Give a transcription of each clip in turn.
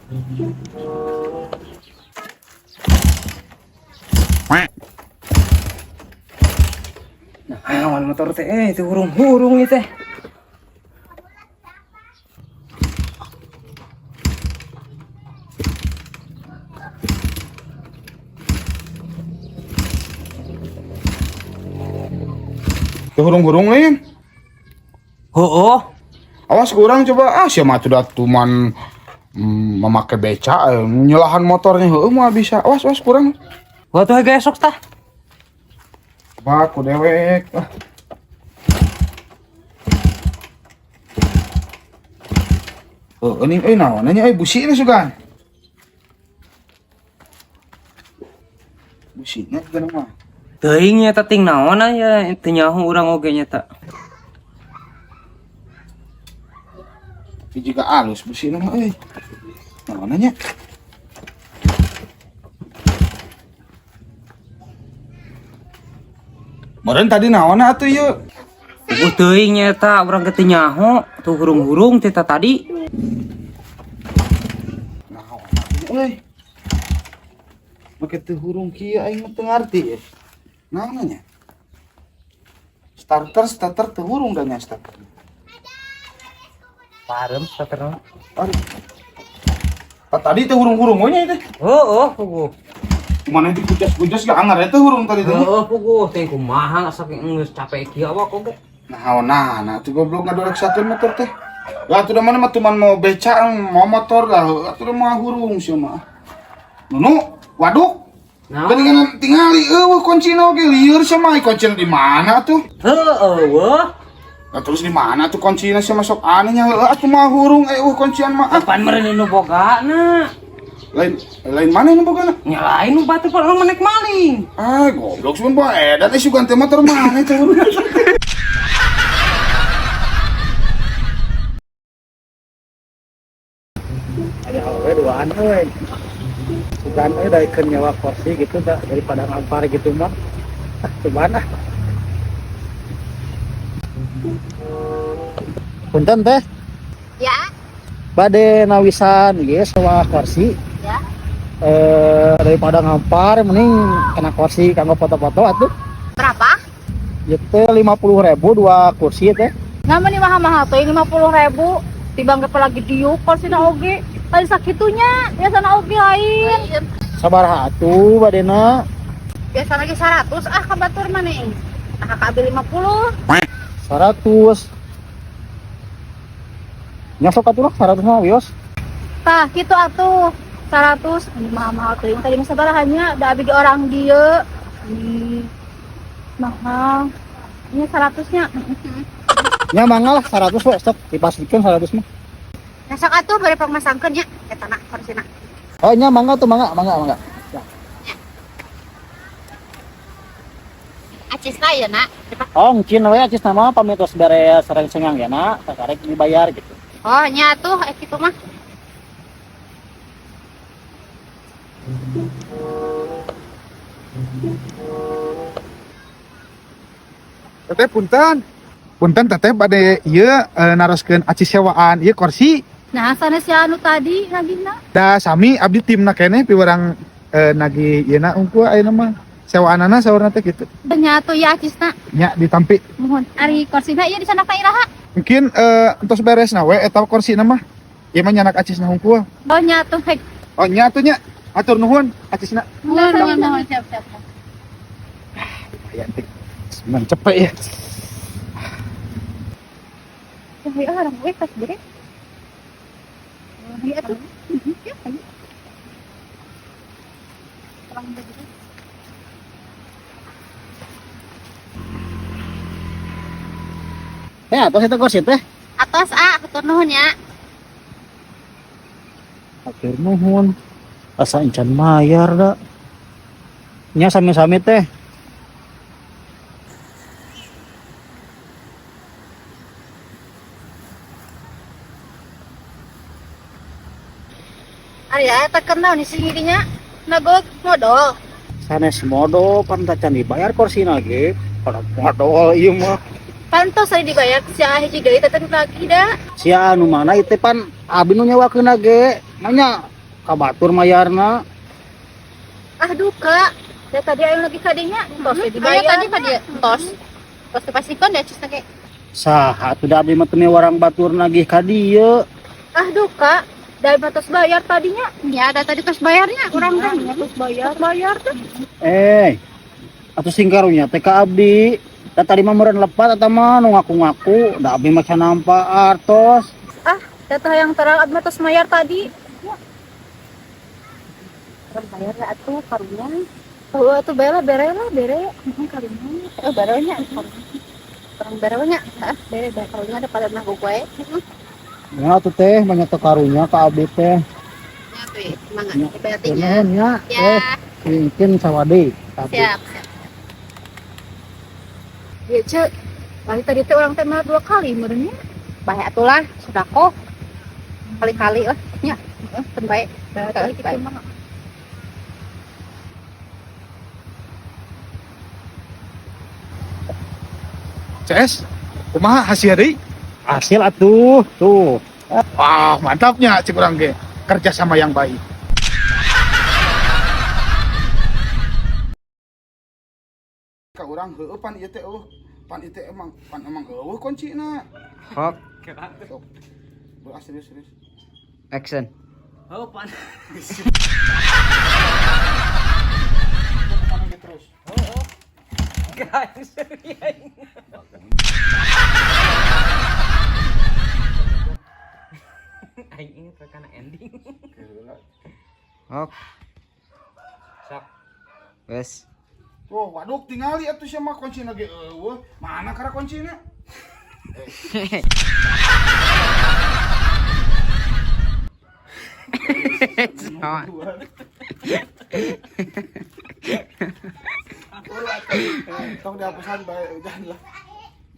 Nah, awan motor teh itu hurung-hurung itu teh. Tuh hurung-hurung lain. Oh, Awas kurang coba siapa tuh datuman memakai beca nyelahan motornya mah bisa. Awas kurang. waktu harga esok tah. Baku dewek. Oh, ini naonnya busi ini sugan. Businya juga nama. Teuing nya ting naon aya teu nyaho urang oge nya ta. Tapi juga halus busi nama naonnya. Meureun tadi naonna atuh ieu? Puguh teuing nya ta urang teu nyaho tuh hurung-hurung teh tadi. Naon euy? Make teu hurung kieu aing mah teu ngarti. Naonnya? Starter teu hurung da nya starter. Parem saterna. Aduh. Tadi teh hurung-hurung we nya teh. Oh, puguh. Mana itu gujas gak anggar itu hurung tadi teh. Puguh teh kumaha saking geus capek kieu awak oge. Nah tuh goblok ngadorek satu motor teh. Lah tuh mana mah cuman mau beca mau motor lah, atuh mah hurung sih mah. Nunu, waduk. Naon? Geuningan tingali kuncina oge lieur sia mah kuncina di mana tuh? Wah. Lah terus di mana tuh kuncina sia masuk aneh nya atuh mah hurung kuncian mah. Kapan meureun nu bogana? Lain mana ini bukan? Nyalain nu batu kalau menek maling. Goblok sun bae edan sugan teh motor mana itu. Ada awe duaan euy. Sugan euy daikeun nyawa kursi gitu dah daripada ngampar gitu mah. Cobaan ah. Punten teh. Ya, Bade nawisan ge sewa kursi. ya. Daripada ngampar mending kena kursi kanggo foto-foto atuh. Berapa? Ieu teh 50.000 dua kursi teh. Nama nih mahal-mahal tuh 50.000. Tibang ke lagi diuk kursinya oge. Tadi sakitunya, biasana oge lain. Sabaraha atuh badena? Biasa lagi 100 kabatur mana nih? Kabel 50. 100. Nyosok atuh 100 mah wios. Tah, gitu atuh. 100 mahal-mahal tuh. Tadi masa barahannya ada abdi orang dia. Mahal. Ini 100-nya. Nya mangga lah 100 we stop dipasikeun 100 mah. Nasok atuh bari pangmasangkeun nya eta na kursina. Oh nya mangga tuh mangga. Ya. Acisna ya nak. Oh ngcin we acis nama pamit tos beres sareng sengang ya na, sakarek dibayar gitu. Oh nya atuh kitu mah. Teteh punten teteh bade ieu naroskeun acis sewaan ieu kursi. Nah, sana si anu tadi nagihna. Da sami abdi timna keneh piurang nagih ieu na unggul ayeuna mah sewaanana saurna teh kitu. Nya atuh ya acisna. Nya ditampi. Mohon ari kursina ieu di sana ka iraha. Mungkin entos beresna we eta kursina mah. Ieu mah nyanak acisna hungkul. Oh nya atuh hek. Oh nya atuh nya. Atur nuhun acisna. Mohon siap. Ya teh. Semen cepet ya. Ya orang gue pas gede. Iya tuh. Ya kan. Orang gede. Tos eta kursi teh. Atas hatur nuhun ya. Hatur nuhun. Asa encan mayar da. Nya sami-sami teh. Arya tekan naon isi dirinya. Nagok modal. Sanes modo pantacan dibayar kursina ge. Pada modal ieu mah. Pantos saya dibayar si hiji deui teh lagi da. Sia anu mana ieu teh pan abi nu nyawakeun ge. Nanya kabatur mayarna. Aduh kak, saya tadi ayo lagi kadinya, tos dibayar. Ayo tadi tadi tos dipastikan deh cus teh. Saha atuh da abdi mah teu warang batur nagih ka dieu. Aduh kak, dari batas bayar tadinya. Ya ada tadi tos bayarnya kurang teh. Batas bayar tuh. Atuh sing karunya teh ka abdi. Da tadi mah meureun lepat eta mah nu ngaku-ngaku, da abdi mah can nampa artos. Ah, data yang terang abdi batas bayar tadi. Bayar lah atuh karunya. Oh, atuh bere kalinya. Oh baronya. Kurang baronya. Bere karunya ada pada nah gue. Ya atuh teh banyak teh karunya ka abdi teh. Ya tuh, mangga dibayarnya. Nuhun nya. Ya, Mungkin sawade. siap. Ya cek, kali tadi teh orang teh mah 2 kali merenya. Baik atulah sudah kok. Kali-kali lah nya. Baik. Kali kita mah. CS, kumaha hasil deui? Hasil atuh, tuh. Wah, mantapnya cik urang ge. Kerja sama yang baik. Ka urang heueuh pan ieu teh pan ieu teh emang eueuh kuncina. Hok. Sok. Serius. Action. Oh, pan. Terus. Guys. Aing ini karena ending. Hok. Sok. Wes. Oh, waduh tingali atuh sia mah kuncina ge eueuh. Mana kara kuncina? Tong dihapusan bae jangan lah.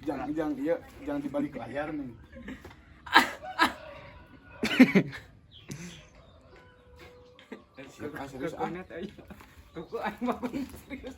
Jangan dibalik layar nih. Serius ah. Kuku aing mah serius.